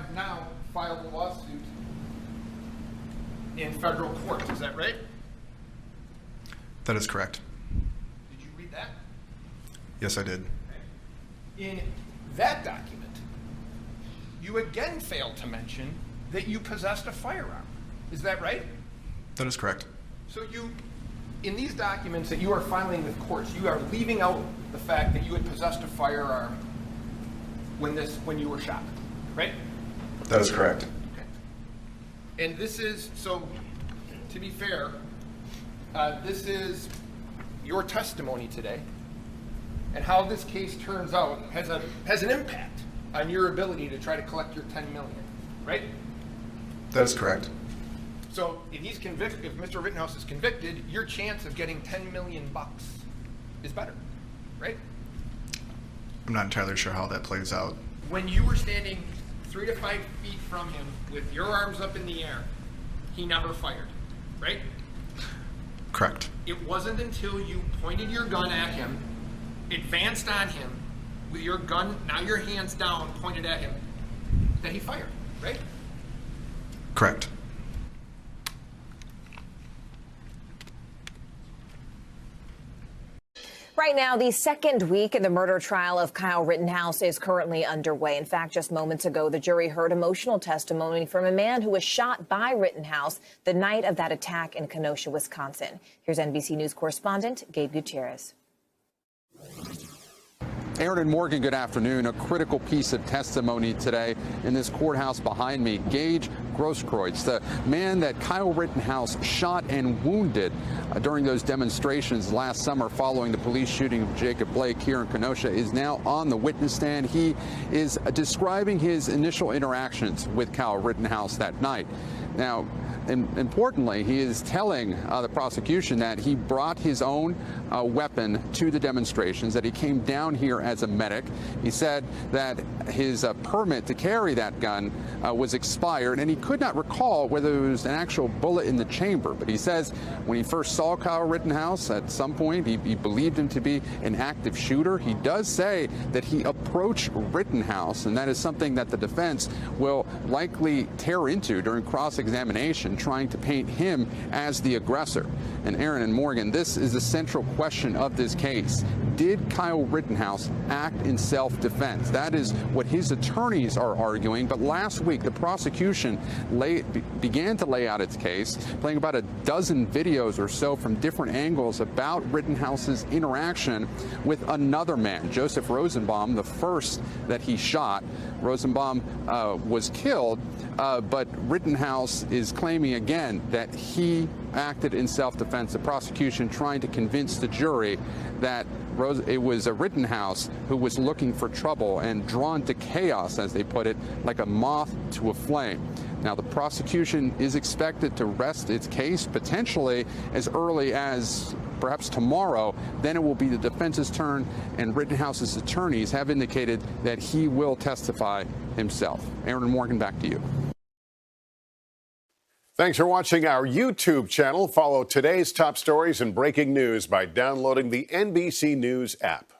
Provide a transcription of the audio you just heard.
have now filed a lawsuit in federal court. Is that right? That is correct. Did you read that? Yes, I did. In that document, you again failed to mention that you possessed a firearm. Is that right? That is correct. So in these documents that you are filing with courts, you are leaving out the fact that you had possessed a firearm when you were shot, right? That is correct. Okay. And this is, so to be fair, this is your testimony today, and how this case turns out has an impact on your ability to try to collect your $10 million, right? That is correct. So if he's convicted, if Mr. Rittenhouse is convicted, your chance of getting $10 million is better, right? I'm not entirely sure how that plays out. When you were standing 3 to 5 feet from him with your arms up in the air, he never fired, right? Correct. It wasn't until you pointed your gun at him, advanced on him, with your gun, now your hands down, pointed at him, that he fired, right? Correct. Right now, the second week in the murder trial of Kyle Rittenshouse is currently underway. In fact, just moments ago, the jury heard emotional testimony from a man who was shot by Rittenhouse the night of that attack in Kenosha, Wisconsin. Here's NBC News correspondent Gabe Gutierrez. Aaron and Morgan, good afternoon. A critical piece of testimony today in this courthouse behind me. Gage Grosskreutz, the man that Kyle Rittenhouse shot and wounded during those demonstrations last summer following the police shooting of Jacob Blake here in Kenosha, is now on the witness stand. He is describing his initial interactions with Kyle Rittenhouse that night. Now, importantly, he is telling the prosecution that he brought his own weapon to the demonstrations, that he came down here as a medic. He said that his permit to carry that gun was expired, and he could not recall whether there was an actual bullet in the chamber. But he says when he first saw Kyle Rittenhouse, at some point, he believed him to be an active shooter. He does say that he approached Rittenhouse, and that is something that the defense will likely tear into during cross-examination, trying to paint him as the aggressor. And Aaron and Morgan, this is the central question of this case. Did Kyle Rittenhouse act in self-defense? That is what his attorneys are arguing. But last week, the prosecution began to lay out its case, playing about a dozen videos or so from different angles about Rittenhouse's interaction with another man, Joseph Rosenbaum, the first that he shot. Rosenbaum was killed, but Rittenhouse is claiming again that he acted in self-defense. The prosecution trying to convince the jury that it was a Rittenhouse who was looking for trouble and drawn to chaos, as they put it, like a moth to a flame. Now, the prosecution is expected to rest its case potentially as early as perhaps tomorrow. Then it will be the defense's turn, and Rittenhouse's attorneys have indicated that he will testify himself. Aaron and Morgan, back to you. Thanks for watching our YouTube channel. Follow today's top stories and breaking news by downloading the NBC News app.